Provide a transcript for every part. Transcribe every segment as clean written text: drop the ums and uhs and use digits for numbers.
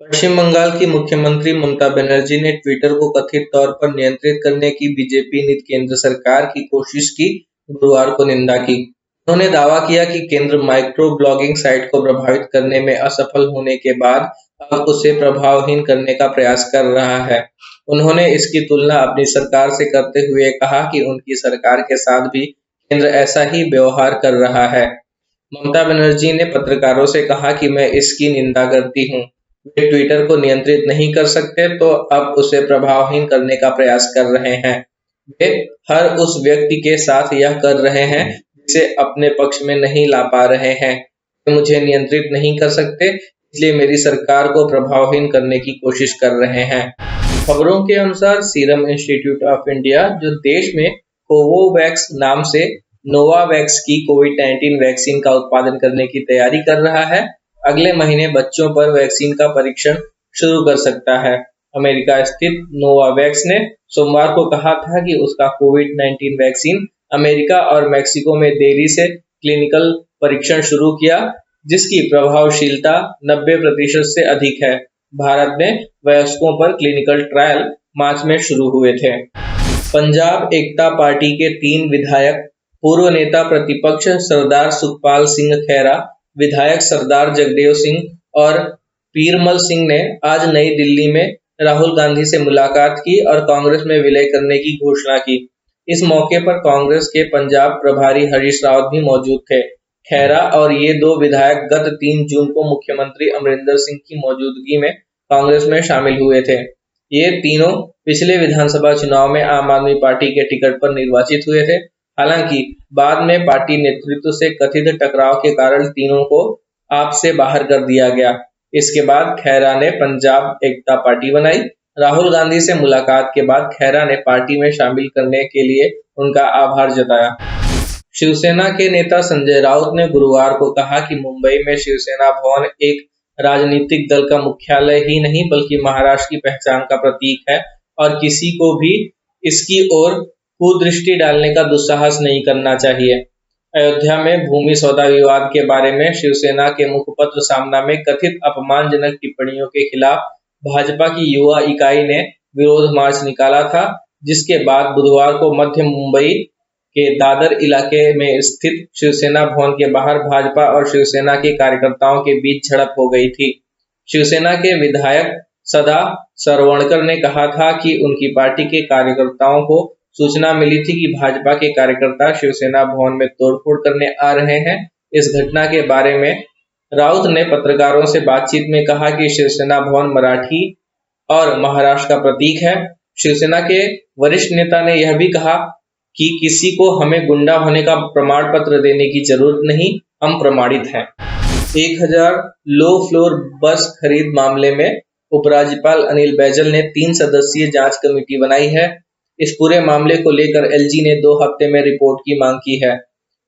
पश्चिम बंगाल की मुख्यमंत्री ममता बनर्जी ने ट्विटर को कथित तौर पर नियंत्रित करने की बीजेपी नीत केंद्र सरकार की कोशिश की गुरुवार को निंदा की। उन्होंने दावा किया कि केंद्र माइक्रो ब्लॉगिंग साइट को प्रभावित करने में असफल होने के बाद अब उसे प्रभावहीन करने का प्रयास कर रहा है। उन्होंने इसकी तुलना अपनी सरकार से करते हुए कहा कि उनकी सरकार के साथ भी केंद्र ऐसा ही व्यवहार कर रहा है। ममता बनर्जी ने पत्रकारों से कहा कि मैं इसकी निंदा करती हूँ। वे ट्विटर को नियंत्रित नहीं कर सकते तो अब उसे प्रभावहीन करने का प्रयास कर रहे हैं। वे हर उस व्यक्ति के साथ यह कर रहे हैं जिसे अपने पक्ष में नहीं ला पा रहे हैं। वे मुझे नियंत्रित नहीं कर सकते, इसलिए मेरी सरकार को प्रभावहीन करने की कोशिश कर रहे हैं। खबरों के अनुसार सीरम इंस्टीट्यूट ऑफ इंडिया, जो देश में कोवोवैक्स नाम से नोवावैक्स की कोविड-19 वैक्सीन का उत्पादन करने की तैयारी कर रहा है, अगले महीने बच्चों पर वैक्सीन का परीक्षण शुरू कर सकता है। अमेरिका स्थित नोवावैक्स ने सोमवार को कहा था कि उसका कोविड-19 वैक्सीन अमेरिका और मेक्सिको में देरी से क्लिनिकल परीक्षण शुरू किया, जिसकी प्रभावशीलता 90% से अधिक है। भारत में वयस्कों पर क्लिनिकल ट्रायल मार्च में शुरू हुए थे। पंजाब एकता पार्टी के 3 विधायक, पूर्व नेता प्रतिपक्ष सरदार सुखपाल सिंह खैरा, विधायक सरदार जगदेव सिंह और पीरमल सिंह ने आज नई दिल्ली में राहुल गांधी से मुलाकात की और कांग्रेस में विलय करने की घोषणा की। इस मौके पर कांग्रेस के पंजाब प्रभारी हरीश रावत भी मौजूद थे। खैरा और ये 2 विधायक गत 3 जून को मुख्यमंत्री अमरिंदर सिंह की मौजूदगी में कांग्रेस में शामिल हुए थे। ये तीनों पिछले विधानसभा चुनाव में आम आदमी पार्टी के टिकट पर निर्वाचित हुए थे। हालांकि बाद में पार्टी नेतृत्व से कथित टकराव के कारण तीनों को आप से बाहर कर दिया गया। इसके बाद खैरा ने पंजाब एकता पार्टी बनाई। राहुल गांधी से मुलाकात के बाद खैरा ने पार्टी में शामिल करने के लिए उनका आभार जताया। शिवसेना के नेता संजय राउत ने गुरुवार को कहा कि मुंबई में शिवसेना भवन एक राजनीतिक दल का मुख्यालय ही नहीं बल्कि महाराष्ट्र की पहचान का प्रतीक है और किसी को भी इसकी ओर कुदृष्टि डालने का दुस्साहस नहीं करना चाहिए। अयोध्या में भूमि सौदा विवाद के बारे में शिवसेना के मुखपत्र सामना में कथित अपमानजनक टिप्पणियों के खिलाफ भाजपा की युवा इकाई ने विरोध मार्च निकाला था, जिसके बाद बुधवार को मध्य मुंबई के दादर इलाके में स्थित शिवसेना भवन के बाहर भाजपा और शिवसेना के कार्यकर्ताओं के बीच झड़प हो गई थी। शिवसेना के विधायक सदा सरवणकर ने कहा था कि उनकी पार्टी के कार्यकर्ताओं को सूचना मिली थी कि भाजपा के कार्यकर्ता शिवसेना भवन में तोड़फोड़ करने आ रहे हैं। इस घटना के बारे में राउत ने पत्रकारों से बातचीत में कहा कि शिवसेना भवन मराठी और महाराष्ट्र का प्रतीक है। शिवसेना के वरिष्ठ नेता ने यह भी कहा कि किसी को हमें गुंडा होने का प्रमाण पत्र देने की जरूरत नहीं, हम प्रमाणित हैं। 1000 लो फ्लोर बस खरीद मामले में उपराज्यपाल अनिल बैजल ने 3 सदस्यीय जांच कमेटी बनाई है। इस पूरे मामले को लेकर एलजी ने 2 हफ्ते में रिपोर्ट की मांग की है।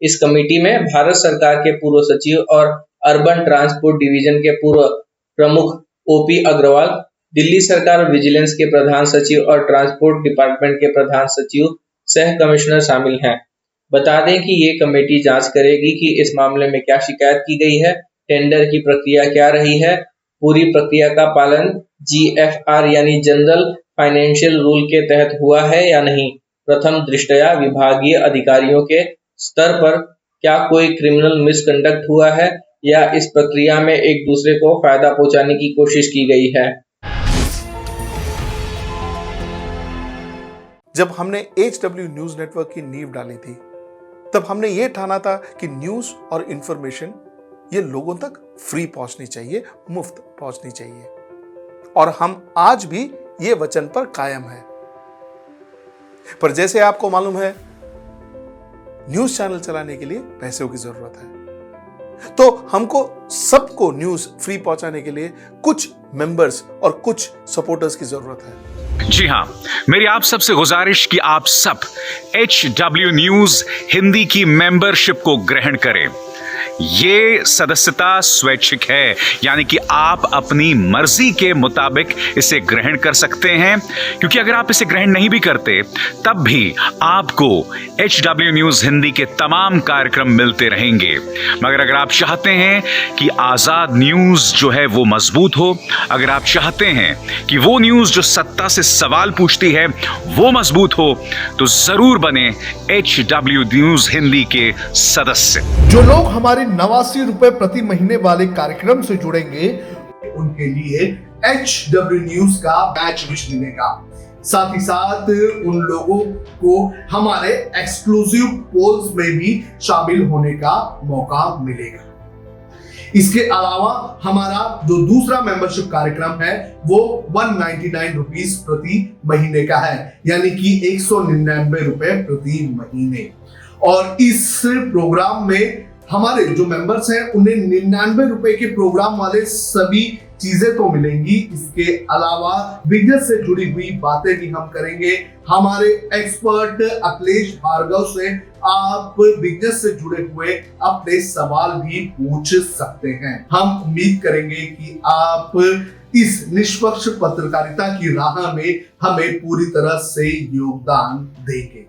इस कमेटी में भारत सरकार के पूर्व सचिव और अर्बन ट्रांसपोर्ट डिवीजन के पूर्व प्रमुख ओपी अग्रवाल, दिल्ली सरकार विजिलेंस के प्रधान सचिव और ट्रांसपोर्ट डिपार्टमेंट के प्रधान सचिव सह कमिश्नर शामिल हैं। बता दें कि ये कमेटी जांच करेगी कि इस मामले में क्या शिकायत की गई है, टेंडर की प्रक्रिया क्या रही है, पूरी प्रक्रिया का पालन जीएफआर यानी जनरल फाइनेंशियल रूल के तहत हुआ है या नहीं। प्रथम दृष्टया विभागीय अधिकारियों के स्तर पर क्या कोई क्रिमिनल मिसकंडक्ट हुआ है या इस प्रक्रिया में एक दूसरे को फायदा पहुंचाने की कोशिश की गई है। जब हमने HW न्यूज नेटवर्क की नींव डाली थी, तब हमने यह ठाना था कि न्यूज और इंफॉर्मेशन ये लोगों तक फ्री पहुंचनी चाहिए, मुफ्त पहुंचनी चाहिए, और हम आज भी ये वचन पर कायम है। पर जैसे आपको मालूम है, न्यूज चैनल चलाने के लिए पैसों की जरूरत है, तो हमको सबको न्यूज फ्री पहुंचाने के लिए कुछ मेंबर्स और कुछ सपोर्टर्स की जरूरत है। जी हां, मेरी आप सबसे गुजारिश कि आप सब HW न्यूज हिंदी की मेंबरशिप को ग्रहण करें। ये सदस्यता स्वैच्छिक है, यानी कि आप अपनी मर्जी के मुताबिक इसे ग्रहण कर सकते हैं, क्योंकि अगर आप इसे ग्रहण नहीं भी करते तब भी आपको HW न्यूज हिंदी के तमाम कार्यक्रम मिलते रहेंगे। मगर अगर आप चाहते हैं कि आजाद न्यूज जो है वो मजबूत हो, अगर आप चाहते हैं कि वो न्यूज जो सत्ता से सवाल पूछती है वो मजबूत हो, तो जरूर बने HW न्यूज हिंदी के सदस्य। जो लोग हमारे 89 रुपए प्रति महीने वाले कार्यक्रम से जुड़ेंगे उनके लिए HW न्यूज का बैच विश मिलेगा। साथ ही साथ उन लोगों को हमारे एक्सक्लूसिव पोल्स में भी शामिल होने का मौका मिलेगा। इसके अलावा हमारा जो दूसरा मेंबरशिप कार्यक्रम है वो 199 रुपीस प्रति महीने का है, यानी कि 199 रुपए प्रति महीने। और इस प्रोग्राम में हमारे जो मेंबर्स हैं उन्हें 99 रुपए के प्रोग्राम वाले सभी चीजें तो मिलेंगी। इसके अलावा बिजनेस से जुड़ी हुई बातें भी हम करेंगे। हमारे एक्सपर्ट अखिलेश भार्गव से आप बिजनेस से जुड़े हुए अपने सवाल भी पूछ सकते हैं। हम उम्मीद करेंगे कि आप इस निष्पक्ष पत्रकारिता की राह में हमें पूरी तरह से योगदान देंगे।